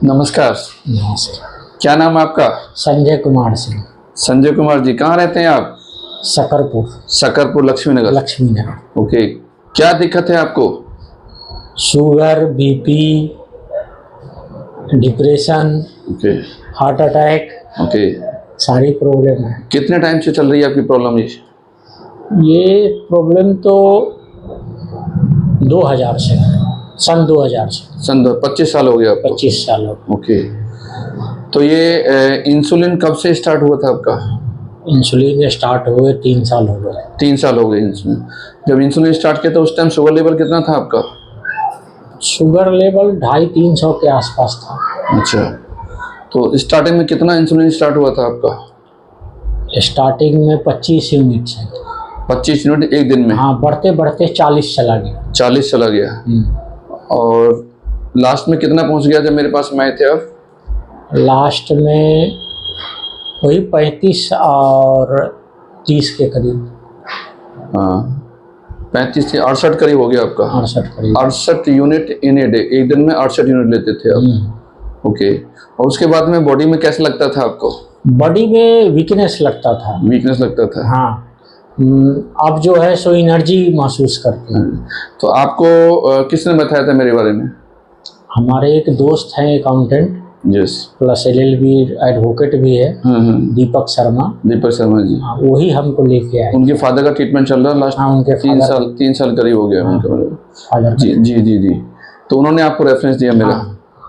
नमस्कार। नमस्कार। क्या नाम है आपका? संजय कुमार सिंह। संजय कुमार जी, कहाँ रहते हैं आप? सकरपुर। सकरपुर, लक्ष्मीनगर। लक्ष्मीनगर। ओके, क्या दिक्कत है आपको? Sugar, BP, depression, okay. Heart attack, okay, सारी प्रॉब्लम है। कितने टाइम से चल रही है आपकी प्रॉब्लम ये प्रॉब्लम तो 2000 से, सन 2000 से। सन 25 साल हो गया आपको? 25 साल हो गए। ओके, तो ये इंसुलिन कब से स्टार्ट हुआ था आपका? इंसुलिन स्टार्ट हुए 3 साल हो गए। 3 साल हो गए इंसुलिन। जब इंसुलिन स्टार्ट किया तो उस टाइम शुगर लेवल कितना था आपका? शुगर लेवल 250-300 के आसपास था। अच्छा, तो स्टार्टिंग में कितना इंसुलिन स्टार्ट हुआ था आपका? स्टार्टिंग में 25 यूनिट से। 25 यूनिट एक दिन में? हाँ, बढ़ते बढ़ते 40 चला गया। 40 चला गया। और लास्ट में कितना पहुंच गया जब मेरे पास में आए थे आप? लास्ट में वही 35 और 30 के करीब। हाँ, 35 से 68 करीब हो गया आपका। 68 करीब। 68 यूनिट इन ए डे, एक दिन में 68 यूनिट लेते थे आप। ओके, और उसके बाद में बॉडी में कैसा लगता था आपको? बॉडी में वीकनेस लगता था। वीकनेस लगता था? हाँ। अब जो है सो एनर्जी महसूस करते हैं। तो आपको किसने बताया था मेरे बारे में? हमारे एक दोस्त हैं accountant, yes, plus LLB advocate भी है, दीपक शर्मा। दीपक शर्मा जी। हाँ, वही हमको लेके आए। उनके फादर का ट्रीटमेंट चल रहा है लास्ट? हाँ, उनके 3 साल करीब हो गया उनका। फादर। जी जी जी जी। तो उन्होंने आपको रेफरेंस दिया मेरा?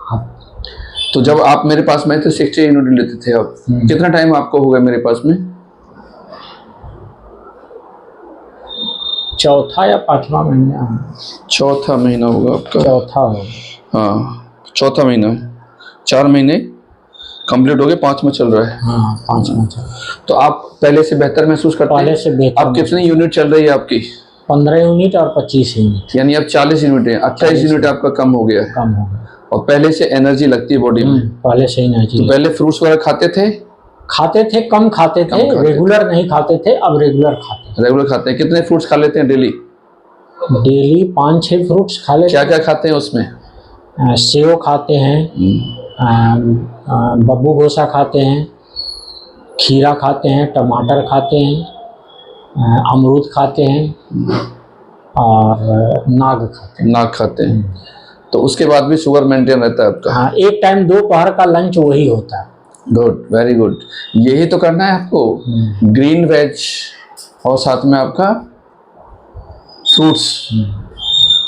हाँ। तो जब आप मेरे पास में थे 60 यूनिट लेते थे आप, कितना टाइम आपको हो गया मेरे पास में? चौथा या 5वां महीना? चौथा महीना होगा आपका। चौथा हो। हाँ, चौथा महीना, 4 महीने कंप्लीट हो गए, 5वां चल रहा है। हाँ, 5वां चल। तो आप पहले से बेहतर महसूस करते हैं? पहले से बेहतर। अब कितनी यूनिट चल रही है आपकी? 15 यूनिट और 25 यूनिट। यानी अब 40 यूनिट है, 28 यूनिट आपका कम हो गया है। कम हो गया। और पहले से एनर्जी लगती है बॉडी में? पहले से एनर्जी। तो पहले फ्रूट्स वगैरह खाते थे? खाते थे, कम खाते थे, रेगुलर नहीं खाते थे, अब रेगुलर खाते हैं। रेगुलर खाते हैं? कितने फ्रूट्स खा लेते हैं डेली? डेली 5-6 फ्रूट्स खा लेते क्या क्या खाते हैं उसमें? सेव खाते हैं, बब्बू गोसा खाते हैं, खीरा खाते हैं, टमाटर खाते हैं, अमरूद खाते हैं और नाग खाते हैं। नाग खाते हैं। तो उसके बाद भी शुगर मेंटेन रहता है आपका? हाँ, एक टाइम दोपहर का लंच वही होता है। Good, very good. यही तो करना है आपको, ग्रीन वेज और साथ में आपका फ्रूट्स,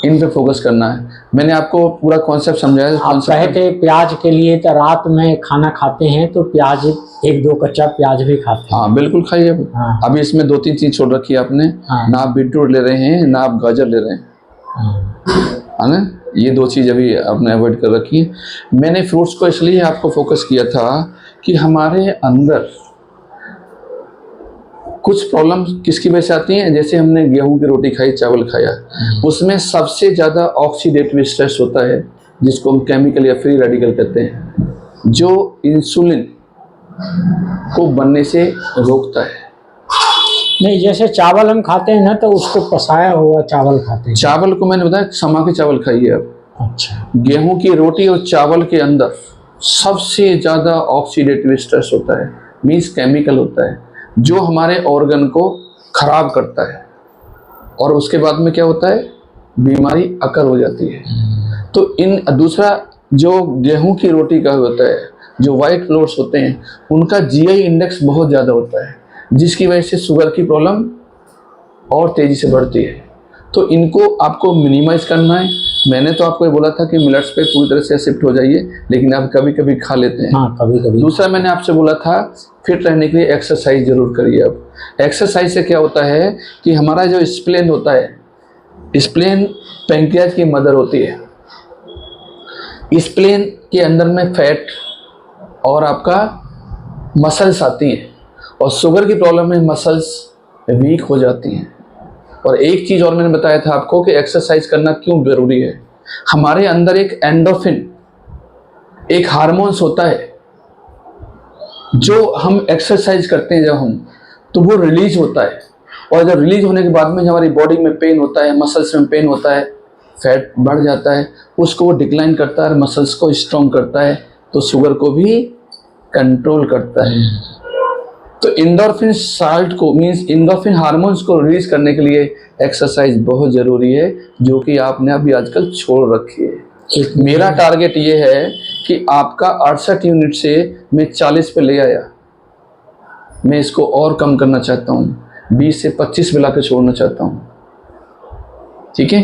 इन पे फोकस करना है। मैंने आपको पूरा कॉन्सेप्ट समझाया। आप कहे थे प्याज के लिए, तो रात में खाना खाते हैं तो प्याज 1-2 कच्चा प्याज भी खाते हैं। हाँ बिल्कुल खाइए। हाँ। अभी इसमें 2-3 चीज छोड़ रखी है आपने। हाँ। ना आप बीटरूट ले रहे हैं, ना आप गाजर ले रहे हैं, है ना? ये 2 चीज़ अभी आपने अवॉइड कर रखी है। मैंने फ्रूट्स को इसलिए आपको फोकस किया था कि हमारे अंदर कुछ प्रॉब्लम किसकी वजह से आती हैं। जैसे हमने गेहूं की रोटी खाई, चावल खाया, उसमें सबसे ज़्यादा ऑक्सीडेटिव स्ट्रेस होता है, जिसको हम केमिकल या फ्री रेडिकल कहते हैं, जो इंसुलिन को बनने से रोकता है। नहीं, जैसे चावल हम खाते हैं ना, तो उसको पसाया हुआ चावल खाते हैं। चावल को मैंने बताया समा के चावल खाइए आप। अच्छा। गेहूं की रोटी और चावल के अंदर सबसे ज़्यादा ऑक्सीडेटिव स्ट्रेस होता है, मीन्स केमिकल होता है, जो हमारे ऑर्गन को खराब करता है। और उसके बाद में क्या होता है? बीमारी अकर हो जाती है। तो इन दूसरा जो गेहूं की रोटी का होता है, जो वाइट फ्लोर्स होते हैं, उनका जीआई इंडेक्स बहुत ज़्यादा होता है, जिसकी वजह से शुगर की प्रॉब्लम और तेज़ी से बढ़ती है। तो इनको आपको मिनिमाइज करना है। मैंने तो आपको ये बोला था कि मिलेट्स पे पूरी तरह से शिफ्ट हो जाइए, लेकिन आप कभी कभी खा लेते हैं। हाँ, कभी कभी। दूसरा मैंने आपसे बोला था फिट रहने के लिए एक्सरसाइज जरूर करिए। आप एक्सरसाइज से क्या होता है कि हमारा जो स्प्लेन होता है, स्प्लेन पैंक्रियाज की मदर होती है। स्प्लेन के अंदर में फैट और आपका मसल्स आती हैं, और शुगर की प्रॉब्लम में मसल्स वीक हो जाती हैं। और एक चीज़ और मैंने बताया था आपको कि एक्सरसाइज करना क्यों ज़रूरी है। हमारे अंदर एक एंडोफिन, एक हार्मोन्स होता है, जो हम एक्सरसाइज करते हैं जब तो वो रिलीज होता है। और जब रिलीज होने के बाद में हमारी बॉडी में पेन होता है, मसल्स में पेन होता है, फैट बढ़ जाता है, उसको वो डिक्लाइन करता है, मसल्स को स्ट्रॉन्ग करता है, तो शुगर को भी कंट्रोल करता है। तो एंडोर्फिन साल्ट को मींस एंडोर्फिन हार्मोन्स को रिलीज करने के लिए एक्सरसाइज बहुत जरूरी है, जो कि आपने अभी आजकल छोड़ रखी है। मेरा टारगेट ये है कि आपका 68 यूनिट से मैं 40 पे ले आया, मैं इसको और कम करना चाहता हूँ, 20 से 25 पे लाकर छोड़ना चाहता हूँ। ठीक है,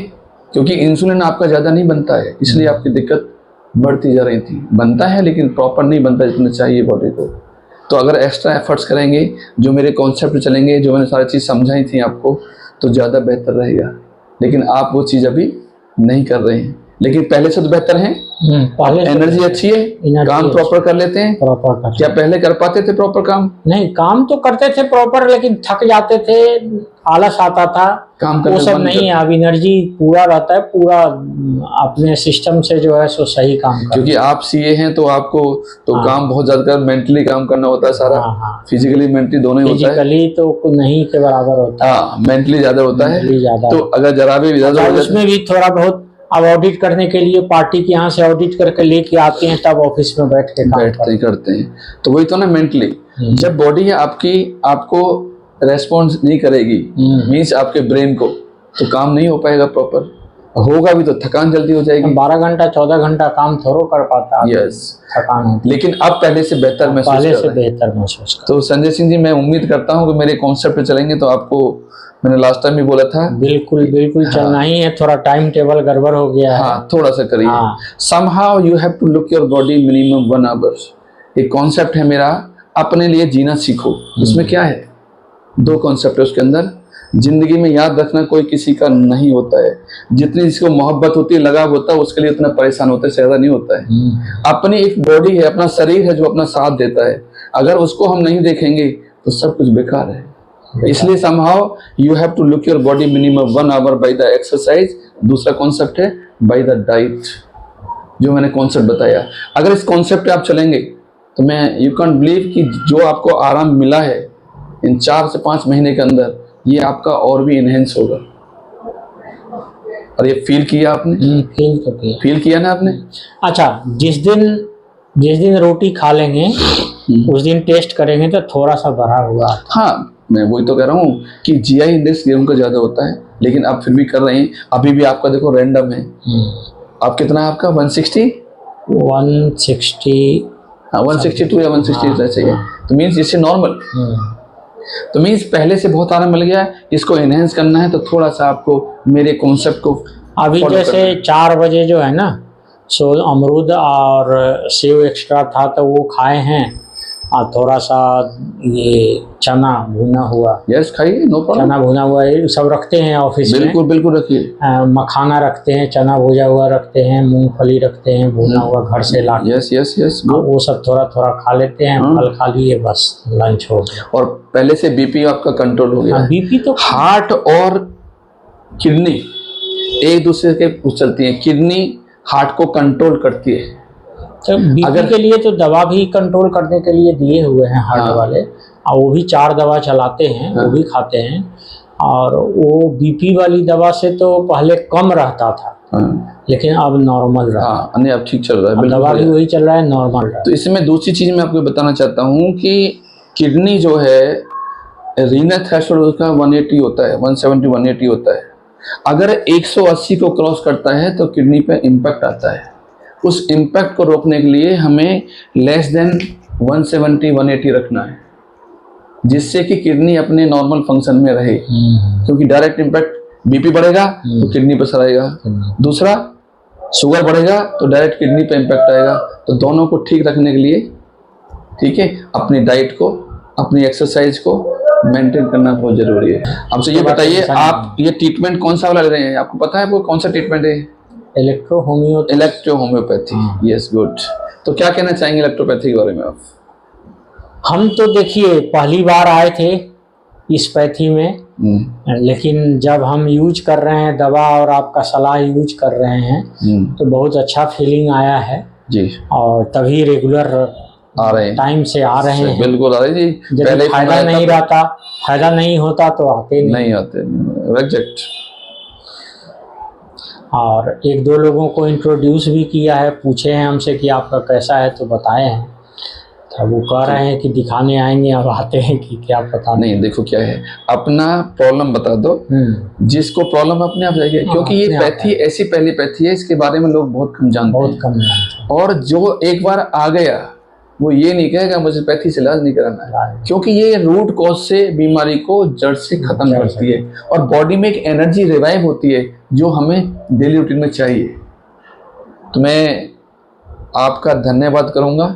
क्योंकि इंसुलिन आपका ज़्यादा नहीं बनता है, इसलिए आपकी दिक्कत बढ़ती जा रही थी। बनता है लेकिन प्रॉपर नहीं बनता जितना चाहिए बॉडी को। तो अगर एक्स्ट्रा एफर्ट्स करेंगे, जो मेरे कॉन्सेप्ट चलेंगे, जो मैंने सारी चीज़ समझाई थी आपको, तो ज़्यादा बेहतर रहेगा। लेकिन आप वो चीज़ अभी नहीं कर रहे हैं, लेकिन पहले से तो बेहतर हैं। एनर्जी अच्छी है, काम प्रॉपर कर लेते हैं। प्रॉपर कर, क्या पहले कर पाते थे प्रॉपर काम? नहीं, काम तो करते थे प्रॉपर, लेकिन थक जाते थे, आलस आता था, काम वो सब नहीं है। अब एनर्जी पूरा रहता है, पूरा अपने सिस्टम से जो है सो सही काम कर। क्योंकि आप सीए हैं तो आपको तो काम बहुत ज्यादा मेंटली काम करना होता है सारा। फिजिकली मेंटली दोनों ही होता है। फिजिकली तो नहीं के बराबर होता है, मेंटली ज्यादा होता है। तो अगर जरा भी ज्यादा उसमें भी थोड़ा बहुत अब ऑडिट करने के लिए पार्टी के यहाँ से ऑडिट करके लेके आते हैं, तब ऑफिस में बैठ के बैठते करते हैं। तो वही तो ना, मेंटली जब बॉडी आपकी आपको रेस्पॉन्स नहीं करेगी, मीन्स आपके ब्रेन को, तो काम नहीं हो पाएगा प्रॉपर। होगा भी तो थकान जल्दी हो जाएगी। 12 घंटा 14 घंटा काम थोड़ा कर पाता है। यस, थकान होती। लेकिन अब पहले से बेहतर महसूस कर। तो संजय सिंह जी, मैं उम्मीद करता हूँ कि मेरे कॉन्सेप्ट पे चलेंगे तो आपको, मैंने लास्ट टाइम भी बोला था, बिल्कुल बिल्कुल चलना ही है। थोड़ा टाइम टेबल गड़बड़ हो गया है। हाँ, थोड़ा सा करिए। Somehow you have to look your body minimum 1 hour। एक कॉन्सेप्ट है मेरा, अपने लिए जीना सीखो। उसमें क्या है, 2 कॉन्सेप्ट है उसके अंदर। जिंदगी में याद रखना, कोई किसी का नहीं होता है। जितनी जिसको मोहब्बत होती है, लगाव होता है, उसके लिए उतना परेशान होता है, ज्यादा नहीं होता है। अपनी एक बॉडी है, अपना शरीर है जो अपना साथ देता है। अगर उसको हम नहीं देखेंगे तो सब कुछ बेकार है। इसलिए somehow you have to look your body minimum 1 hour by the exercise। दूसरा कॉन्सेप्ट है by the diet, जो मैंने कॉन्सेप्ट बताया। अगर इस कॉन्सेप्ट पे आप चलेंगे तो मैं यू कैन बिलीव कि जो आपको आराम मिला है इन 4 से 5 महीने के अंदर, ये आपका और भी इनहेंस होगा। और ये फील किया आपने? फील किया ना आपने? अच्छा, जिस दिन रोटी खा लेंगे उस दिन टेस्ट करेंगे तो थोड़ा सा बढ़ा हुआ। हाँ, मैं वही तो कह रहा हूँ कि GI इंडेक्स गेहूं का ज्यादा होता है, लेकिन आप फिर भी कर रहे हैं। अभी भी आपका देखो रैंडम है। आप कितना है आपका? 160 हाँ, 162 या 160 ऐसे ही है। तो मीन्स इससे नॉर्मल। तो मीन्स पहले से बहुत आराम मिल गया है। इसको एनहेंस करना है तो थोड़ा सा आपको मेरे कॉन्सेप्ट को अभी जैसे 4 बजे जो है ना, सो अमरूद और सेव एक्स्ट्रा था तो वो खाए हैं, और थोड़ा सा ये चना भुना हुआ। यस, खाइए, नो प्रॉब्लम। चना भुना हुआ ये सब रखते हैं ऑफिस में। बिल्कुल बिल्कुल रखिए। मखाना रखते हैं, चना भुजा हुआ रखते हैं, मूंगफली रखते हैं भुना हुआ घर से ला। यस यस यस, वो सब थोड़ा थोड़ा खा लेते हैं। फल खा लिए, बस लंच हो गया। और पहले से बीपी आपका कंट्रोल हो गया। बीपी तो हार्ट और किडनी एक दूसरे के चलती है। किडनी हार्ट को कंट्रोल करती है। तो बीपी के लिए तो दवा भी कंट्रोल करने के लिए दिए हुए हैं हार्ट वाले, और वो भी 4 दवा चलाते हैं, वो भी खाते हैं। और वो बीपी वाली दवा से तो पहले कम रहता था, लेकिन अब नॉर्मल रहा। नहीं, अब ठीक चल रहा है। दवा भी वही चल रहा है, नॉर्मल रहा। तो इसमें दूसरी चीज मैं आपको बताना चाहता हूँ कि किडनी जो है, रीनल थ्रेशोल्ड उसका 180 होता है, 170 180 होता है। अगर 180 को क्रॉस करता है तो किडनी पे इम्पैक्ट आता है। उस इम्पैक्ट को रोकने के लिए हमें लेस देन 170 180 रखना है, जिससे कि किडनी अपने नॉर्मल फंक्शन में रहे। क्योंकि डायरेक्ट इम्पैक्ट बीपी बढ़ेगा तो किडनी पर असर आएगा, दूसरा शुगर बढ़ेगा तो डायरेक्ट किडनी पे इम्पैक्ट आएगा। तो दोनों को ठीक रखने के लिए, ठीक है, अपनी डाइट को, अपनी एक्सरसाइज को मेंटेन करना बहुत जरूरी है। आपसे ये बताइए, आप ये ट्रीटमेंट कौन सा वाला ले रहे हैं? आपको पता है वो कौन सा ट्रीटमेंट है? Electro homeopathy. Yes, good. तो क्या कहना चाहेंगे इलेक्ट्रोपैथी के बारे में आप? हम तो देखिए पहली बार आए थे इस पैथी में, लेकिन जब हम यूज कर रहे हैं दवा और आपका सलाह यूज कर रहे हैं तो बहुत अच्छा फीलिंग आया है जी। और तभी रेगुलर आ रहे हैं, टाइम से आ रहे हैं। बिल्कुल आ रहे जी। पहले फायदा नहीं रहता, फायदा नहीं होता तो आते नहीं आते, रिजेक्ट। और एक दो लोगों को इंट्रोड्यूस भी किया है, पूछे हैं हमसे कि आपका कैसा है तो बताए हैं, तो वो कह रहे हैं कि दिखाने आएंगे, अब आते हैं कि क्या पता नहीं, देखो क्या है, अपना प्रॉब्लम बता दो, जिसको प्रॉब्लम अपने आप जाएगी, क्योंकि ये पैथी ऐसी पहली पैथी है, इसके बारे में लोग बहुत कम जानते बहुत हैं। कम जानते हैं। और जो एक बार आ गया वो ये नहीं कहेगा मुझे पैथी से इलाज नहीं कराना है, क्योंकि ये रूट कॉज से बीमारी को जड़ से खत्म करती है और बॉडी में एक एनर्जी रिवाइव होती है जो हमें डेली रूटीन में चाहिए। तो मैं आपका धन्यवाद करूंगा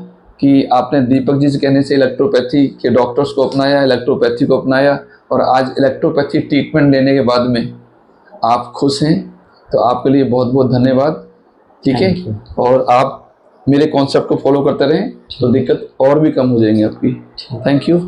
कि आपने दीपक जी से कहने से इलेक्ट्रोपैथी के डॉक्टर्स को अपनाया, इलेक्ट्रोपैथी को अपनाया, और आज इलेक्ट्रोपैथी ट्रीटमेंट लेने के बाद में आप खुश हैं, तो आपके लिए बहुत बहुत धन्यवाद। ठीक है, और आप मेरे कॉन्सेप्ट को फॉलो करते रहें तो दिक्कत और भी कम हो जाएंगी आपकी। Thank you.